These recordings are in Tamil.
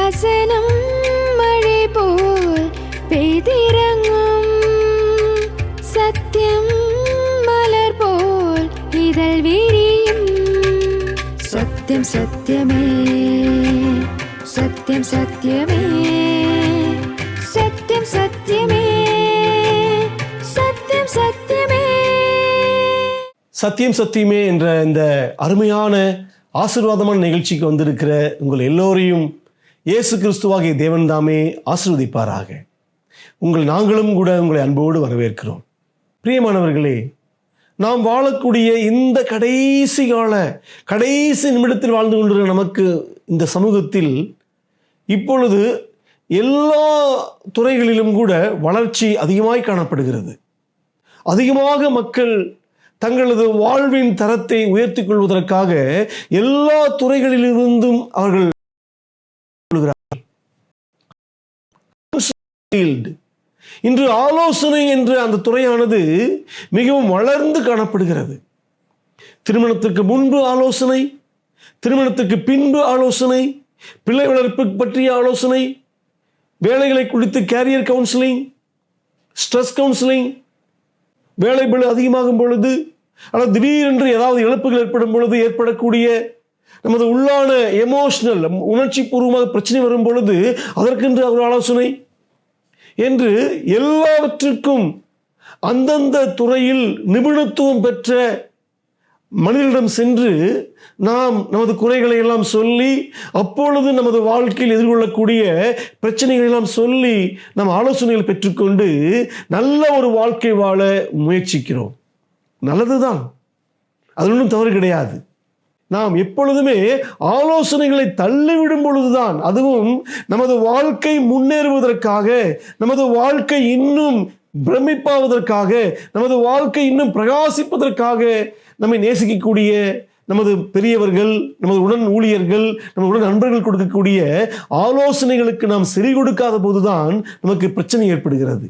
வசனம் மழை போல் பெய்திறங்கும், சத்தியம் மலர் போல் இதழ் விரியும். சத்தியம் சத்தியமே, சத்தியம் சத்தியமே, சத்தியம் சத்தியமே, சத்தியம் சத்தியமே. சத்தியம் சத்தியமே என்ற இந்த அருமையான ஆசீர்வாதமான நிகழ்ச்சிக்கு வந்திருக்கிற உங்கள் எல்லோரையும் இயேசு கிறிஸ்துவாகிய தேவன் தாமே ஆசீர்வதிப்பாராக. நாங்களும் கூட உங்களை அன்போடு வரவேற்கிறோம். பிரியமானவர்களே, நாம் வாழக்கூடிய இந்த கடைசி நிமிடத்தில் வாழ்ந்து கொண்டிருக்கிற நமக்கு இந்த சமூகத்தில் இப்பொழுது எல்லா துறைகளிலும் கூட வளர்ச்சி அதிகமாய் காணப்படுகிறது. அதிகமாக மக்கள் தங்களது வாழ்வின் தரத்தை உயர்த்திக் கொள்வதற்காக எல்லா துறைகளிலிருந்தும் அவர்கள் இன்று ஆலோசனை என்ற அந்த துறையானது மிகவும் வளர்ந்து காணப்படுகிறது. திருமணத்திற்கு முன்பு ஆலோசனை, திருமணத்திற்கு பின்பு ஆலோசனை, பிள்ளை வளர்ப்பு பற்றிய ஆலோசனை, வேலைகளை குறித்து கேரியர் கவுன்சிலிங், ஸ்ட்ரெஸ் கவுன்சிலிங், வேலை பளு அதிகமாகும் பொழுது அல்லது திடீரென்று ஏதாவது இழப்புகள் ஏற்படும் பொழுது ஏற்படக்கூடிய நமது உள்ளான எமோஷனல் உணர்ச்சி பூர்வமாக பிரச்சனை வரும் பொழுது அதற்கென்று ஒரு ஆலோசனை என்று எல்லாவற்றிற்கும் அந்தந்த துறையில் நிபுணத்துவம் பெற்ற மனிதனிடம் சென்று நாம் நமது குறைகளை எல்லாம் சொல்லி, அப்பொழுது நமது வாழ்க்கையில் எதிர்கொள்ளக்கூடிய பிரச்சனைகளை எல்லாம் சொல்லி நாம் ஆலோசனைகள் பெற்றுக்கொண்டு நல்ல ஒரு வாழ்க்கை வாழ முயற்சிக்கிறோம். நல்லதுதான், அது ஒன்றும் தவறு கிடையாது. நாம் எப்பொழுதுமே ஆலோசனைகளை தள்ளிவிடும் பொழுதுதான், அதுவும் நமது வாழ்க்கை முன்னேறுவதற்காக, நமது வாழ்க்கை இன்னும் பிரமிப்பாவதற்காக, நமது வாழ்க்கை இன்னும் பிரகாசிப்பதற்காக நம்மை நேசிக்கக்கூடிய நமது பெரியவர்கள், நமது உடன் ஊழியர்கள், நமது உடன் நண்பர்கள் கொடுக்கக்கூடிய ஆலோசனைகளுக்கு நாம் செவி கொடுக்காத போதுதான் நமக்கு பிரச்சனை ஏற்படுகிறது.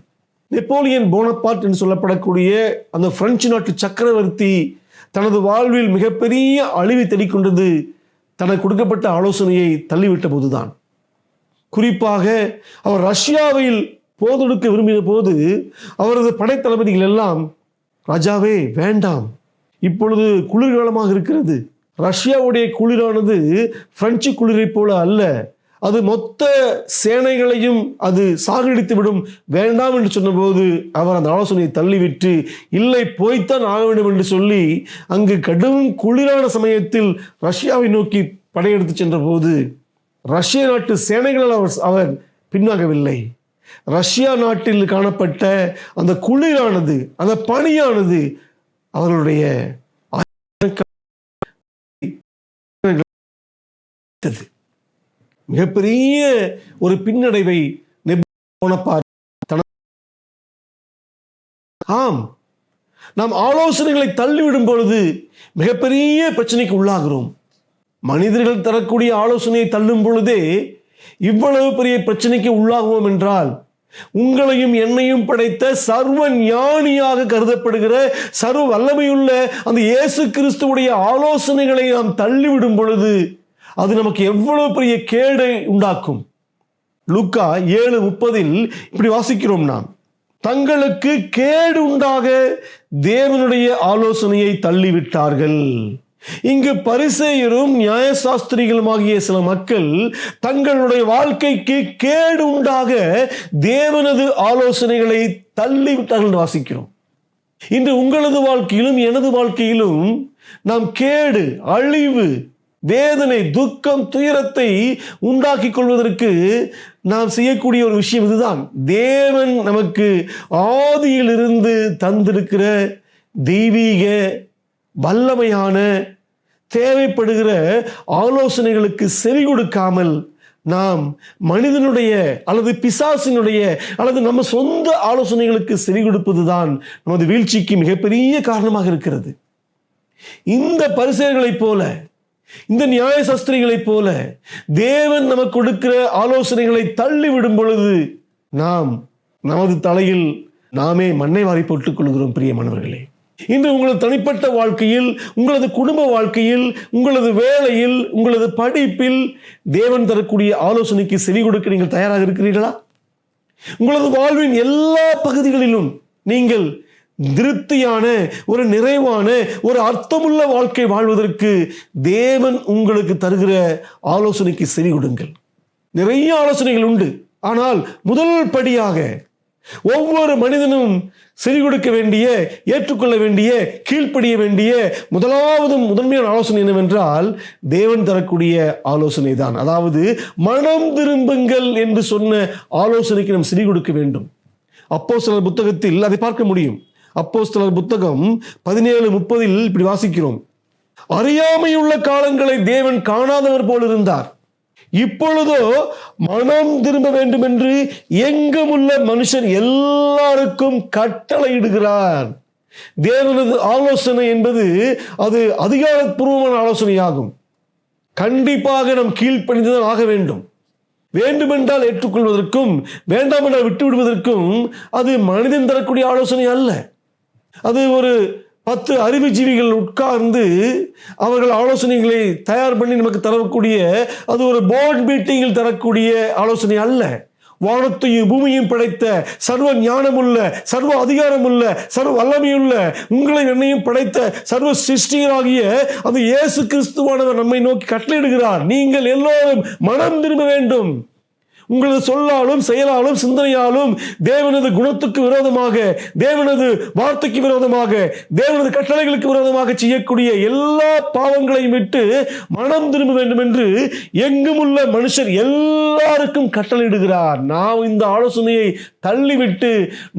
நெப்போலியன் போனபார்ட் என்று சொல்லப்படக்கூடிய அந்த பிரெஞ்சு நாட்டு சக்கரவர்த்தி தனது வாழ்வில் மிகப்பெரிய அழிவை தேடிக்கொண்டது தனக்கு கொடுக்கப்பட்ட ஆலோசனையை தள்ளிவிட்ட போதுதான். குறிப்பாக அவர் ரஷ்யாவில் போதொடுக்க விரும்பிய போது அவரது படைத்தளபதிகள் எல்லாம், ராஜாவே வேண்டாம், இப்பொழுது குளிர்காலமாக இருக்கிறது, ரஷ்யாவுடைய குளிரானது பிரெஞ்சு குளிரை போல அல்ல, அது மொத்த சேனைகளையும் அது சாகடித்து விடும், வேண்டாம் என்று சொன்னபோது அவர் அந்த ஆலோசனையை தள்ளிவிட்டு, இல்லை போய்த்தான் ஆக வேண்டும் என்று சொல்லி அங்கு கடும் குளிரான சமயத்தில் ரஷ்யாவை நோக்கி படையெடுத்து சென்ற போது ரஷ்ய நாட்டு சேனைகளால் அவர் பின்னாகவில்லை. ரஷ்யா நாட்டில் காணப்பட்ட அந்த குளிரானது, அந்த பனியானது அவர்களுடைய மிகப்பெரிய ஒரு பின்னடைவை நாம் ஆலோசனைகளை தள்ளிவிடும் பொழுது மிகப்பெரிய பிரச்சனைக்கு உள்ளாகிறோம். மனிதர்கள் தரக்கூடிய ஆலோசனையை தள்ளும் பொழுதே இவ்வளவு பெரிய பிரச்சனைக்கு உள்ளாகுவோம் என்றால், உங்களையும் என்னையும் படைத்த சர்வ ஞானியாக கருதப்படுகிற சர்வ வல்லமையுள்ள அந்த இயேசு கிறிஸ்துவுடைய ஆலோசனைகளை நாம் தள்ளிவிடும் பொழுது அது நமக்கு எவ்வளவு பெரிய கேடை உண்டாக்கும். லூக்கா 7:30 இப்படி வாசிக்கிறோம் நாம், தங்களுக்கு கேடு உண்டாக தேவனுடைய ஆலோசனையை தள்ளிவிட்டார்கள். இங்கு பரிசேயரும் நியாயசாஸ்திரிகளுமாகிய சில மக்கள் தங்களுடைய வாழ்க்கைக்கு கேடு உண்டாக தேவனது ஆலோசனைகளை தள்ளிவிட்டார்கள் என்று வாசிக்கிறோம். இன்று உங்களது வாழ்க்கையிலும் எனது வாழ்க்கையிலும் நாம் கேடு, அழிவு, வேதனை, துக்கம், துயரத்தை உண்டாக்கி கொள்வதற்கு நாம் செய்யக்கூடிய ஒரு விஷயம் இதுதான். தேவன் நமக்கு ஆதியிலிருந்து தந்திருக்கிற தெய்வீக வல்லமையான தேவைப்படுகிற ஆலோசனைகளுக்கு செவி கொடுக்காமல் நாம் மனிதனுடைய அல்லது பிசாசினுடைய அல்லது நம்ம சொந்த ஆலோசனைகளுக்கு செவி கொடுப்பதுதான் நமது வீழ்ச்சிக்கு மிகப்பெரிய காரணமாக இருக்கிறது. இந்த பரிசேயர்களைப் போல, இந்த நியாயசாஸ்திரிகளைப் போல தேவன் நமக்கு கொடுக்கிற ஆலோசனைகளை தள்ளிவிடும் பொழுது நாம் நமது தலையில் நாமே மண்ணை வாரி போட்டுக் கொள்கிறோம். பிரியமானவர்களே, இன்று உங்களது தனிப்பட்ட வாழ்க்கையில், உங்களது குடும்ப வாழ்க்கையில், உங்களது வேலையில், உங்களது படிப்பில் தேவன் தரக்கூடிய ஆலோசனைக்கு செவி கொடுக்க நீங்கள் தயாராக இருக்கிறீர்களா? உங்களது வாழ்வின் எல்லா பகுதிகளிலும் நீங்கள் திருப்தியான, ஒரு நிறைவான, ஒரு அர்த்தமுள்ள வாழ்க்கை வாழ்வதற்கு தேவன் உங்களுக்கு தருகிற ஆலோசனைக்கு செவி கொடுங்கள். நிறைய ஆலோசனைகள் உண்டு. ஆனால் முதல் படியாக ஒவ்வொரு மனிதனும் செவி கொடுக்க வேண்டிய, ஏற்றுக்கொள்ள வேண்டிய, கீழ்ப்படிய வேண்டிய முதன்மையான ஆலோசனை என்னவென்றால் தேவன் தரக்கூடிய ஆலோசனை தான். அதாவது மனம் திரும்புங்கள் என்று சொன்ன ஆலோசனைக்கு நாம் செவி கொடுக்க வேண்டும். அப்போஸ்தலர் புத்தகத்தில் அதை பார்க்க முடியும். அப்போஸ்தலர் புத்தகம் 17:30 இப்படி வாசிக்கிறோம். அறியாமையுள்ள காலங்களை தேவன் காணாதவர் போல் இருந்தார், இப்பொழுதோ மனம் திரும்ப வேண்டும் என்று எங்கும் உள்ள மனுஷன் எல்லாருக்கும் கட்டளையிடுகிறார். தேவனது ஆலோசனை என்பது அது அதிகாரப்பூர்வமான ஆலோசனையாகும். கண்டிப்பாக நாம் கீழ்ப்பணிந்துதான் ஆக வேண்டும். வேண்டுமென்றால் ஏற்றுக்கொள்வதற்கும், வேண்டாம் என்றால் விட்டு விடுவதற்கும் அது மனிதன் தரக்கூடிய ஆலோசனை அல்ல. அது ஒரு 10 அறிவுஜீவிகள் உட்கார்ந்து அவர்கள் ஆலோசனைகளை தயார் பண்ணி நமக்கு தரக்கூடிய, அது ஒரு போர்ட் மீட்டிங்கில் தரக்கூடிய ஆலோசனை அல்ல. வானத்தையும் பூமியையும் படைத்த சர்வ ஞானமுள்ள, சர்வ அதிகாரமுள்ள, சர்வ வல்லமையுள்ள, உங்களை என்னையும் படைத்த சர்வ சிருஷ்டிகராகிய அந்த இயேசு கிறிஸ்துவானவர் நம்மை நோக்கி கட்டளையிடுகிறார். நீங்கள் எல்லோரும் மனம் திரும்ப வேண்டும். உங்களது சொல்லாலும், செயலாலும், சிந்தனையாலும் தேவனது குணத்துக்கு விரோதமாக, தேவனது வார்த்தைக்கு விரோதமாக, தேவனது கட்டளைகளுக்கு விரோதமாக செய்யக்கூடிய எல்லா பாவங்களையும் விட்டு மனம் திரும்ப வேண்டும் என்று எங்கும் உள்ள மனுஷர் எல்லாருக்கும் கட்டளையிடுகிறார். நாம் இந்த ஆலோசனையை தள்ளிவிட்டு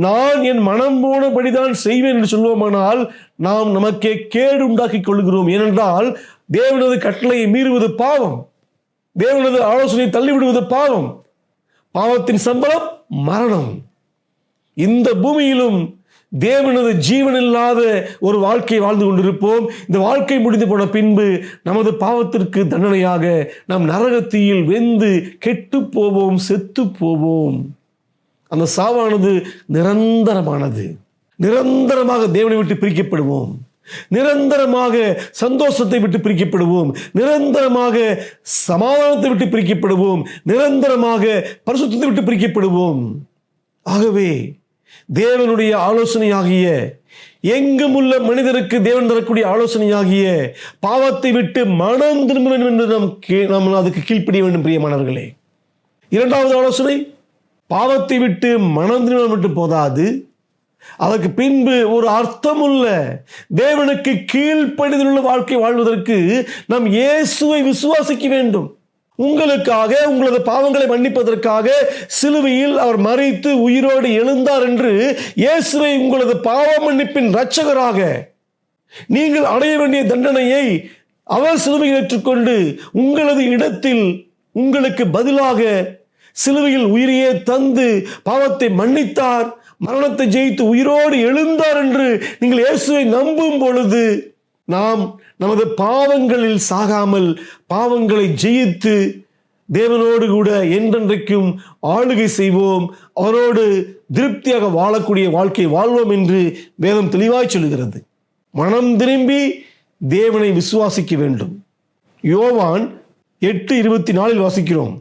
நான் என் மனம் போனபடிதான் செய்வேன் என்று சொல்வோமானால் நாம் நமக்கே கேடு உண்டாக்கி கொள்கிறோம். ஏனென்றால் தேவனது கட்டளையை மீறுவது பாவம், தேவனது ஆலோசனையை தள்ளிவிடுவது பாவம். பாவத்தின் சம்பளம் மரணம். இந்த பூமியிலும் தேவனது ஜீவன் இல்லாத ஒரு வாழ்க்கை வாழ்ந்து கொண்டிருப்போம். இந்த வாழ்க்கை முடிந்து போன பின்பு நமது பாவத்திற்கு தண்டனையாக நாம் நரகத்தீயில் வெந்து கெட்டு போவோம், செத்து போவோம். அந்த சாவானது நிரந்தரமானது. நிரந்தரமாக தேவனை விட்டு பிரிக்கப்படுவோம். நிரந்தரமாக சந்தோஷத்தை விட்டு பிரிக்கப்படுவோம். நிரந்தரமாக சமாதானத்தை விட்டு பிரிக்கப்படுவோம். நிரந்தரமாக பரிசுத்தத்தை விட்டு பிரிக்கப்படுவோம். ஆகவே தேவனுடைய ஆலோசனையாகிய, எங்கும் உள்ள மனிதருக்கு தேவன் தரக்கூடிய ஆலோசனையாகிய பாவத்தை விட்டு மனம் திரும்ப வேண்டும் என்று நாம் அதுக்கு கீழ்ப்படிய வேண்டும். பிரியமானவர்களே, இரண்டாவது ஆலோசனை, பாவத்தை விட்டு மனம் திரும்ப மட்டும் போதாது, அதற்கு பின்பு ஒரு அர்த்தமுள்ள, தேவனுக்கு கீழ்ப்படிதலுள்ள வாழ்க்கை வாழ்வதற்கு நாம் இயேசுவை விசுவாசிக்க வேண்டும். உங்களுக்காக, உங்களது பாவங்களை மன்னிப்பதற்காக சிலுவையில் அவர் மரித்து உயிரோடு எழுந்தார் என்று இயேசுவை உங்களது பாவ மன்னிப்பின் இரட்சகராக, நீங்கள் அடைய வேண்டிய தண்டனையை அவர் சிலுவையில் ஏற்றுக்கொண்டு உங்களது இடத்தில் உங்களுக்கு பதிலாக சிலுவையில் உயிரையே தந்து பாவத்தை மன்னித்தார், மரணத்தை ஜெயித்து உயிரோடு எழுந்தார் என்று நீங்கள் இயேசுவை நம்பும் பொழுது நாம் நமது பாவங்களில் சாகாமல் பாவங்களை ஜெயித்து தேவனோடு கூட என்றென்றைக்கும் ஆளுகை செய்வோம், அவரோடு திருப்தியாக வாழக்கூடிய வாழ்க்கை வாழ்வோம் என்று வேதம் தெளிவாய் சொல்கிறது. மனம் திரும்பி தேவனை விசுவாசிக்க வேண்டும். யோவான் 8:24 வாசிக்கிறோம்.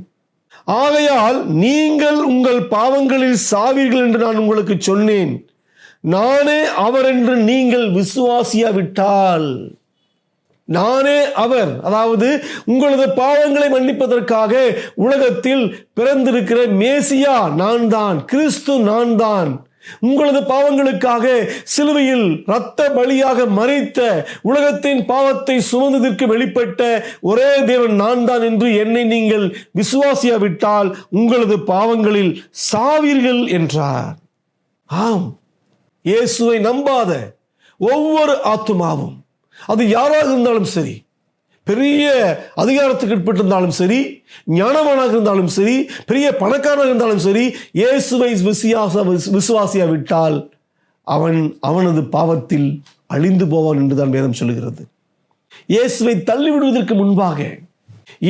ஆகையால் நீங்கள் உங்கள் பாவங்களில் சாவீர்கள் என்று நான் உங்களுக்கு சொன்னேன், நானே அவர் என்று நீங்கள் விசுவாசியாவிட்டால். நானே அவர், அதாவது உங்களது பாவங்களை மன்னிப்பதற்காக உலகத்தில் பிறந்திருக்கிற மேசியா நான் தான், கிறிஸ்து நான் தான். உங்களது பாவங்களுக்காக சிலுவையில் இரத்த பலியாக மரித்த, உலகத்தின் பாவத்தை சுமந்ததற்கு வெளிப்பட்ட ஒரே தேவன் நான் தான் என்று என்னை நீங்கள் விசுவாசியாவிட்டால் உங்களது பாவங்களில் சாவீர்கள் என்றார். ஆம், இயேசுவை நம்பாத ஒவ்வொரு ஆத்துமாவும், அது யாராக இருந்தாலும் சரி, பெரிய அதிகாரத்துக்கு உட்பட்டிருந்தாலும் சரி, ஞானவானாக இருந்தாலும் சரி, பெரிய பணக்காரனாக இருந்தாலும் சரி, இயேசுவை விசுவாசியாவிட்டால் அவனது பாவத்தில் அழிந்து போவான் என்றுதான் வேதம் சொல்லுகிறது. இயேசுவை தள்ளிவிடுவதற்கு முன்பாக,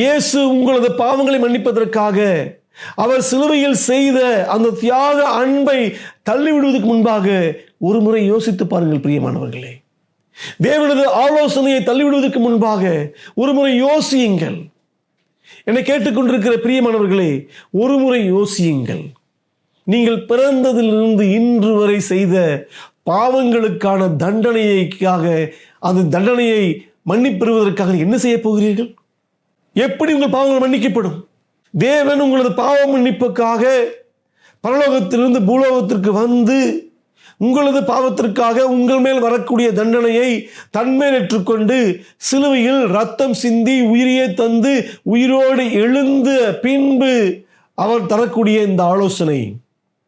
இயேசு உங்களது பாவங்களை மன்னிப்பதற்காக அவர் சிலுவையில் செய்த அந்த தியாக அன்பை தள்ளிவிடுவதற்கு முன்பாக ஒரு முறை யோசித்து பாருங்கள் பிரியமானவர்களே. தேவனது ஆலோசனையை தள்ளிவிடுவதற்கு முன்பாக ஒரு முறை யோசியுங்கள். என்னை கேட்டுக்கொண்டிருக்கிற பிரியமானவர்களே, ஒரு முறை யோசியுங்கள். நீங்கள் பிறந்ததிலிருந்து இன்று வரை செய்த பாவங்களுக்கான தண்டனைக்காக, அந்த தண்டனையை மன்னிப்பெறுவதற்காக என்ன செய்ய போகிறீர்கள்? எப்படி உங்கள் பாவங்கள் மன்னிக்கப்படும்? தேவன் உங்களது பாவ மன்னிப்புக்காக பரலோகத்திலிருந்து பூலோகத்திற்கு வந்து உங்களது பாவத்திற்காக உங்கள் மேல் வரக்கூடிய தண்டனையை தன்மேல் ஏற்றுக்கொண்டு சிலுவையில் ரத்தம் சிந்தி உயிரையே தந்து உயிரோடு எழுந்த பின்பு அவர் தரக்கூடிய இந்த ஆலோசனை,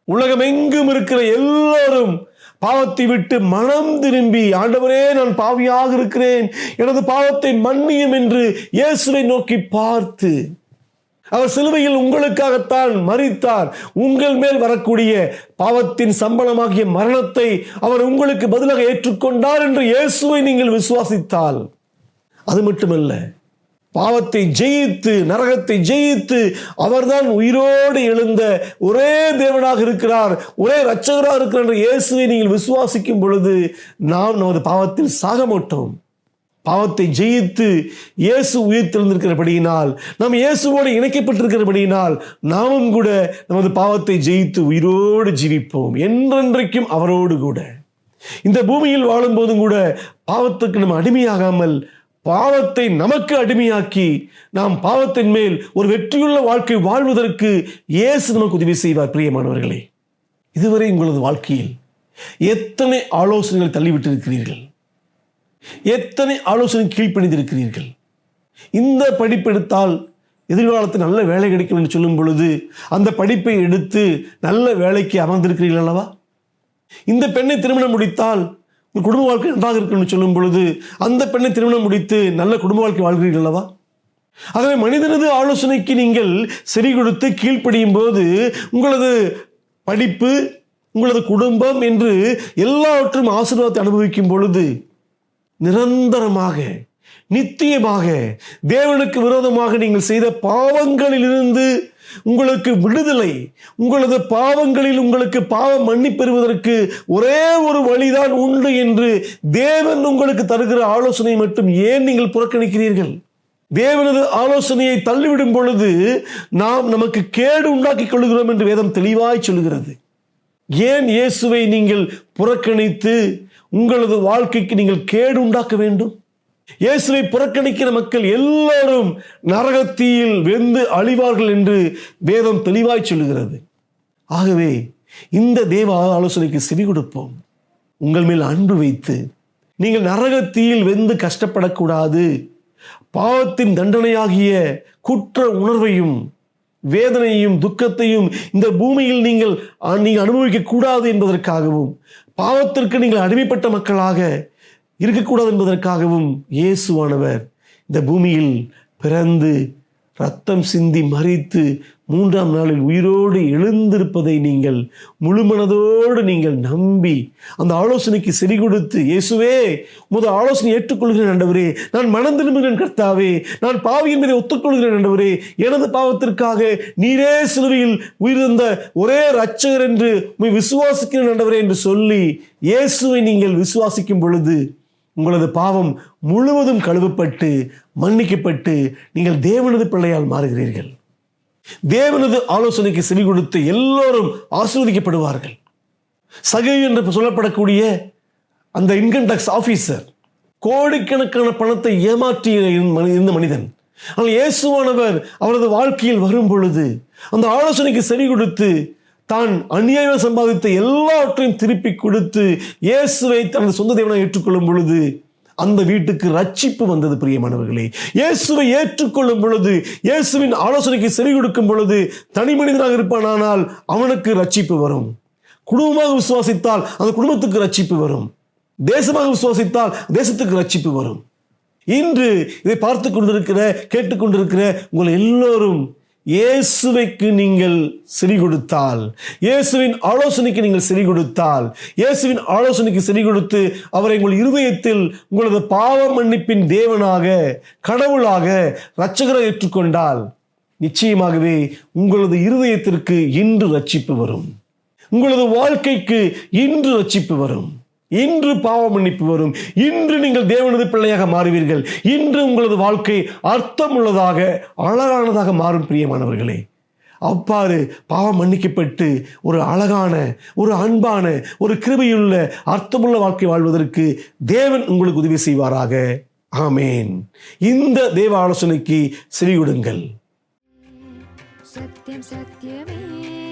உலகமெங்கும் இருக்கிற எல்லாரும் பாவத்தை விட்டு மனம் திரும்பி, ஆண்டவரே நான் பாவியாக இருக்கிறேன், எனது பாவத்தை மன்னியும் என்று இயேசுவை நோக்கி பார்த்து, அவர் சிலுவையில் உங்களுக்காகத்தான் மரித்தார், உங்கள் மேல் வரக்கூடிய பாவத்தின் சம்பளமாகிய மரணத்தை அவர் உங்களுக்கு பதிலாக ஏற்றுக்கொண்டார் என்று இயேசுவை நீங்கள் விசுவாசித்தால், அது மட்டுமல்ல, பாவத்தை ஜெயித்து நரகத்தை ஜெயித்து அவர்தான் உயிரோடு எழுந்த ஒரே தேவனாக இருக்கிறார், ஒரே இரட்சகராக இருக்கிறார் என்ற இயேசுவை நீங்கள் விசுவாசிக்கும் பொழுது நாம் நமது பாவத்தில் சாக மாட்டோம். பாவத்தை ஜெயித்து இயேசு உயிர்த்தெழுந்திருக்கிறபடியினால், நாம் இயேசுவோடு இணைக்கப்பட்டிருக்கிறபடியினால் நாமும் கூட நமது பாவத்தை ஜெயித்து உயிரோடு ஜீவிப்போம், என்றென்றைக்கும் அவரோடு கூட. இந்த பூமியில் வாழும்போதும் கூட பாவத்துக்கு நம்ம அடிமையாகாமல் பாவத்தை நமக்கு அடிமையாக்கி நாம் பாவத்தின் மேல் ஒரு வெற்றியுள்ள வாழ்க்கை வாழ்வதற்கு இயேசு நமக்கு உதவி செய்வார். பிரியமானவர்களே, இதுவரை உங்களது வாழ்க்கையில் எத்தனை ஆலோசனைகள் தள்ளிவிட்டிருக்கிறீர்கள்? எத்தனை ஆலோசனை கீழ்ப்பணிந்திருக்கிறீர்கள்? இந்த படிப்பெடுத்தால் எதிர்காலத்தில் நல்ல வேலை கிடைக்கும் என்று சொல்லும் பொழுது அந்த படிப்பை எடுத்து நல்ல வேலைக்கு அமர்ந்திருக்கிறீர்கள் அல்லவா? இந்த பெண்ணை திருமணம் முடித்தால் குடும்ப வாழ்க்கை நன்றாக இருக்குன்னு சொல்லும் பொழுது அந்த பெண்ணை திருமணம் முடித்து நல்ல குடும்ப வாழ்க்கை வாழ்கிறீர்கள் அல்லவா? ஆகவே மனிதனது ஆலோசனைக்கு நீங்கள் செவி கொடுத்து கீழ்ப்படியும் போது உங்களது படிப்பு, உங்களது குடும்பம் என்று எல்லாவற்றும் ஆசீர்வாதத்தை அனுபவிக்கும் பொழுது நிரந்தரமாக நித்தியமாக தேவனுக்கு விரோதமாக நீங்கள் செய்த பாவங்களிலிருந்து உங்களுக்கு விடுதலை, உங்களது பாவங்களில் உங்களுக்கு பாவம் மன்னிப்பெறுவதற்கு ஒரே ஒரு வழிதான் உண்டு என்று தேவன் உங்களுக்கு தருகிற ஆலோசனை மட்டும் ஏன் நீங்கள் புறக்கணிக்கிறீர்கள்? தேவனது ஆலோசனையை தள்ளிவிடும் பொழுது நாம் நமக்கு கேடு உண்டாக்கிக் கொள்கிறோம் என்று வேதம் தெளிவாய் சொல்கிறது. ஏன் இயேசுவை நீங்கள் புறக்கணித்து உங்களது வாழ்க்கைக்கு நீங்கள் கேடு உண்டாக்க வேண்டும்? இயேசுவை புறக்கணிக்கிற மக்கள் எல்லாரும் நரகத்தீயில் வெந்து அழிவார்கள் என்று வேதம் தெளிவாய் சொல்லுகிறது. ஆகவே இந்த தேவ ஆலோசனைக்கு செவி கொடுப்போம். உங்கள் மேல் அன்பு வைத்து நீங்கள் நரகத்தீயில் வெந்து கஷ்டப்படக்கூடாது, பாவத்தின் தண்டனையாகிய குற்ற உணர்வையும் வேதனையும் துக்கத்தையும் இந்த பூமியில் நீங்கள் அனுபவிக்க கூடாது என்பதற்காகவும், பாவத்திற்கு நீங்கள் அடிமைப்பட்ட மக்களாக இருக்கக்கூடாது என்பதற்காகவும் இயேசுவானவர் இந்த பூமியில் பிறந்து ரத்தம் சிந்தி மரித்து 3ஆம் நாளில் உயிரோடு எழுந்திருப்பதை நீங்கள் முழுமனதோடு நீங்கள் நம்பி அந்த ஆலோசனைக்கு செவி கொடுத்து, இயேசுவே உமது ஆலோசனை ஏற்றுக்கொள்கிறேன் ஆண்டவரே, நான் மனம் திரும்புகிறேன் கர்த்தாவே, நான் பாவி என்பதை ஒத்துக்கொள்கிறேன் ஆண்டவரே, எனது பாவத்திற்காக நீரே சிலுவையில் உயிர்ந்த ஒரே இரட்சகர் என்று உம்மை விசுவாசிக்கிறேன் ஆண்டவரே என்று சொல்லி இயேசுவை நீங்கள் விசுவாசிக்கும் பொழுது உங்களது பாவம் முழுவதும் கழுவப்பட்டு மன்னிக்கப்பட்டு நீங்கள் தேவனது பிள்ளையால் மாறுகிறீர்கள். தேவனது ஆலோசனைக்கு செவி கொடுத்து எல்லோரும் ஆசீர்வதிக்கப்படுவார்கள். சகை என்று சொல்லப்படக்கூடிய அந்த இன்கம் டாக்ஸ் ஆபீசர் கோடிக்கணக்கான பணத்தை ஏமாற்றிய இருந்த மனிதன், ஆனால் இயேசுவானவர் அவரது வாழ்க்கையில் வரும் பொழுது அந்த ஆலோசனைக்கு செவி கொடுத்து தான் அநியாயம் சம்பாதித்த எல்லாவற்றையும் திருப்பி கொடுத்து இயேசுவை தனது சொந்த தேவனாக ஏற்றுக்கொள்ளும் பொழுது அந்த வீட்டுக்கு ரட்சிப்பு வந்தது. பிரியமானவர்களே, இயேசுவை ஏற்றுக்கொள்ளும் பொழுது, இயேசுவின் ஆலோசனைக்கு செவி கொடுக்கும் பொழுது தனி மனிதனாக இருப்பானால் அவனுக்கு ரட்சிப்பு வரும். குடும்பமாக விசுவாசித்தால் அந்த குடும்பத்துக்கு ரட்சிப்பு வரும். தேசமாக விசுவாசித்தால் தேசத்துக்கு ரட்சிப்பு வரும். இன்று இதை பார்த்து கொண்டிருக்கிற கேட்டுக்கொண்டிருக்கிற உங்கள் எல்லோரும் இயேசுவைக்கு நீங்கள் செவி கொடுத்தால், இயேசுவின் ஆலோசனைக்கு நீங்கள் செவி கொடுத்தால், இயேசுவின் ஆலோசனைக்கு செவி கொடுத்து அவரை உங்கள் இருதயத்தில் உங்களது பாவ மன்னிப்பின் தேவனாக, கடவுளாக, இரட்சகராக ஏற்றுக்கொண்டால் நிச்சயமாகவே உங்களது இருதயத்திற்கு இன்று ரட்சிப்பு வரும். உங்களது வாழ்க்கைக்கு இன்று ரட்சிப்பு வரும். இன்று பாவ மன்னிப்பு வரும். இன்று நீங்கள் தேவனது பிள்ளையாக மாறுவீர்கள். இன்று உங்களது வாழ்க்கை அர்த்தமுள்ளதாக அழகானதாக மாறும். பிரியமானவர்களே, அவ்வாறு பாவம் மன்னிக்கப்பட்டு ஒரு அழகான, ஒரு அன்பான, ஒரு கிருபையுள்ள, அர்த்தமுள்ள வாழ்க்கை வாழ்வதற்கு தேவன் உங்களுக்கு உதவி செய்வாராக. ஆமேன். இந்த தேவ ஆலோசனைக்கு செவியுடுங்கள். சத்தியம் சத்தியமே.